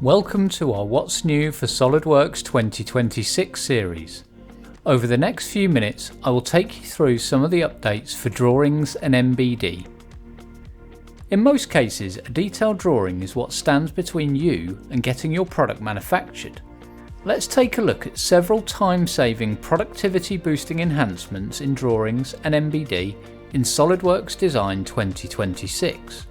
Welcome to our What's New for SOLIDWORKS 2026 series. Over the next few minutes I will take you through some of the updates for drawings and MBD. In most cases, a detailed drawing is what stands between you and getting your product manufactured. Let's take a look at several time-saving productivity boosting enhancements in drawings and MBD in SOLIDWORKS Design 2026.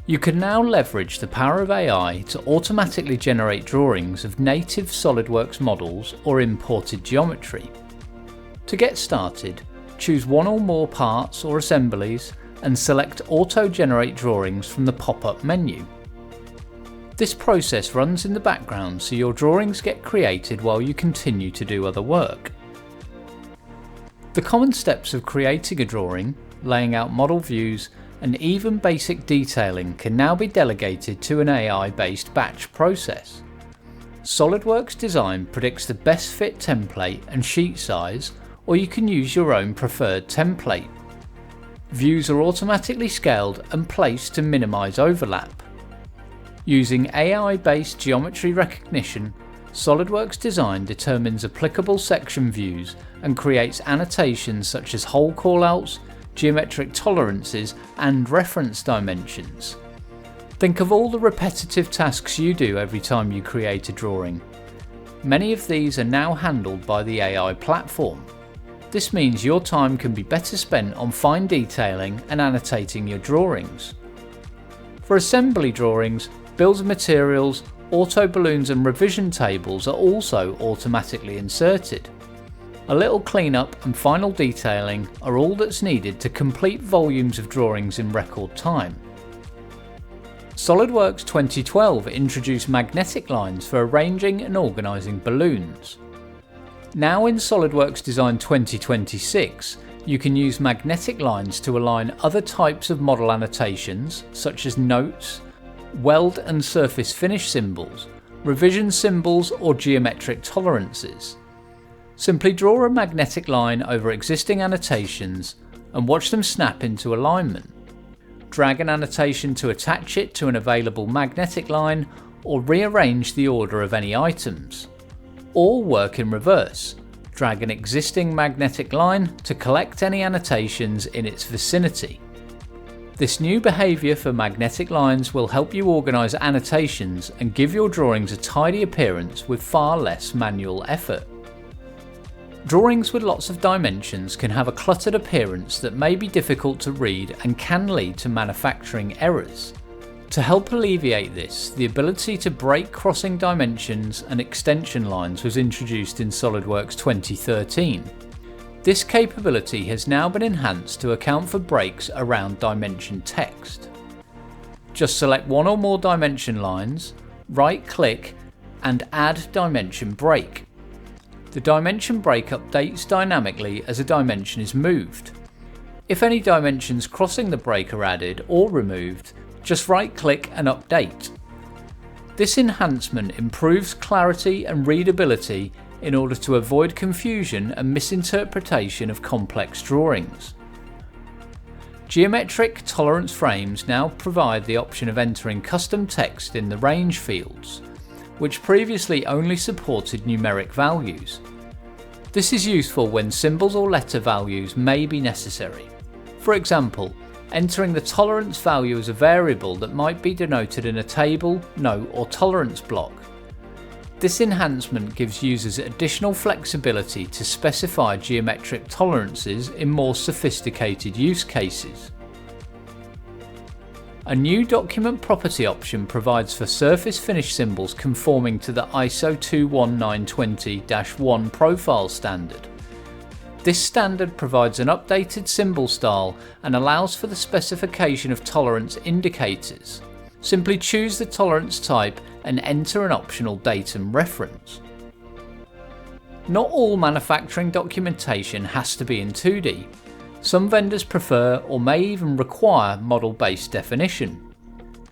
You can now leverage the power of AI to automatically generate drawings of native SOLIDWORKS models or imported geometry. To get started, choose one or more parts or assemblies and select Auto Generate Drawings from the pop-up menu. This process runs in the background so your drawings get created while you continue to do other work. The common steps of creating a drawing, laying out model views, and even basic detailing can now be delegated to an AI-based batch process. SOLIDWORKS Design predicts the best fit template and sheet size, or you can use your own preferred template. Views are automatically scaled and placed to minimize overlap. Using AI-based geometry recognition, SOLIDWORKS Design determines applicable section views and creates annotations such as hole callouts, geometric tolerances and reference dimensions. Think of all the repetitive tasks you do every time you create a drawing. Many of these are now handled by the AI platform. This means your time can be better spent on fine detailing and annotating your drawings. For assembly drawings, bills of materials, auto balloons and revision tables are also automatically inserted. A little cleanup and final detailing are all that's needed to complete volumes of drawings in record time. SOLIDWORKS 2012 introduced magnetic lines for arranging and organising balloons. Now in SOLIDWORKS Design 2026, you can use magnetic lines to align other types of model annotations such as notes, weld and surface finish symbols, revision symbols or geometric tolerances. Simply draw a magnetic line over existing annotations and watch them snap into alignment. Drag an annotation to attach it to an available magnetic line or rearrange the order of any items. Or work in reverse. Drag an existing magnetic line to collect any annotations in its vicinity. This new behaviour for magnetic lines will help you organise annotations and give your drawings a tidy appearance with far less manual effort. Drawings with lots of dimensions can have a cluttered appearance that may be difficult to read and can lead to manufacturing errors. To help alleviate this, the ability to break crossing dimensions and extension lines was introduced in SOLIDWORKS 2013. This capability has now been enhanced to account for breaks around dimension text. Just select one or more dimension lines, right-click and add dimension break. The dimension break updates dynamically as a dimension is moved. If any dimensions crossing the break are added or removed, just right-click and update. This enhancement improves clarity and readability in order to avoid confusion and misinterpretation of complex drawings. Geometric tolerance frames now provide the option of entering custom text in the range fields, which previously only supported numeric values. This is useful when symbols or letter values may be necessary. For example, entering the tolerance value as a variable that might be denoted in a table, note or tolerance block. This enhancement gives users additional flexibility to specify geometric tolerances in more sophisticated use cases. A new document property option provides for surface finish symbols conforming to the ISO 21920-1 profile standard. This standard provides an updated symbol style and allows for the specification of tolerance indicators. Simply choose the tolerance type and enter an optional datum reference. Not all manufacturing documentation has to be in 2D. Some vendors prefer or may even require model-based definition.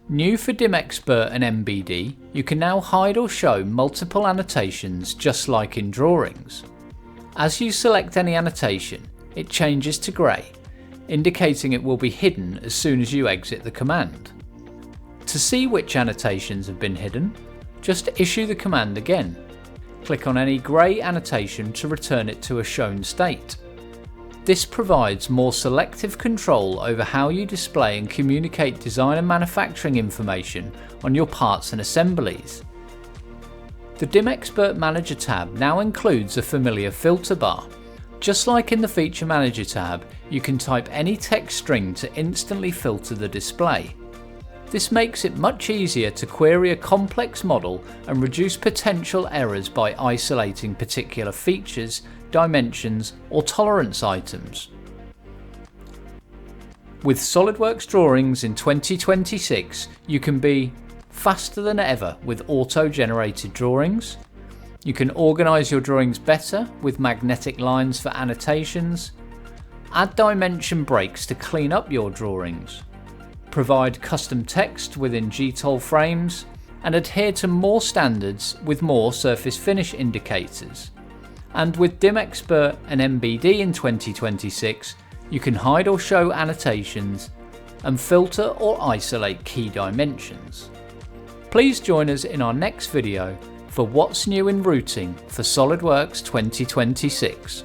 New for DimXpert and MBD, you can now hide or show multiple annotations just like in drawings. As you select any annotation, it changes to grey, indicating it will be hidden as soon as you exit the command. To To see which annotations have been hidden, just issue the command again. Click on any grey annotation to return it to a shown state. This provides more selective control over how you display and communicate design and manufacturing information on your parts and assemblies. The DimXpert Manager tab now includes a familiar filter bar. Just like in the Feature Manager tab, you can type any text string to instantly filter the display. This makes it much easier to query a complex model and reduce potential errors by isolating particular features, dimensions, or tolerance items. With SOLIDWORKS drawings in 2026, you can be faster than ever with auto-generated drawings. You can organise your drawings better with magnetic lines for annotations, add dimension breaks to clean up your drawings, provide custom text within GTOL frames, and adhere to more standards with more surface finish indicators. And with DimXpert and MBD in 2026, you can hide or show annotations and filter or isolate key dimensions. Please join us in our next video for what's new in routing for SOLIDWORKS 2026.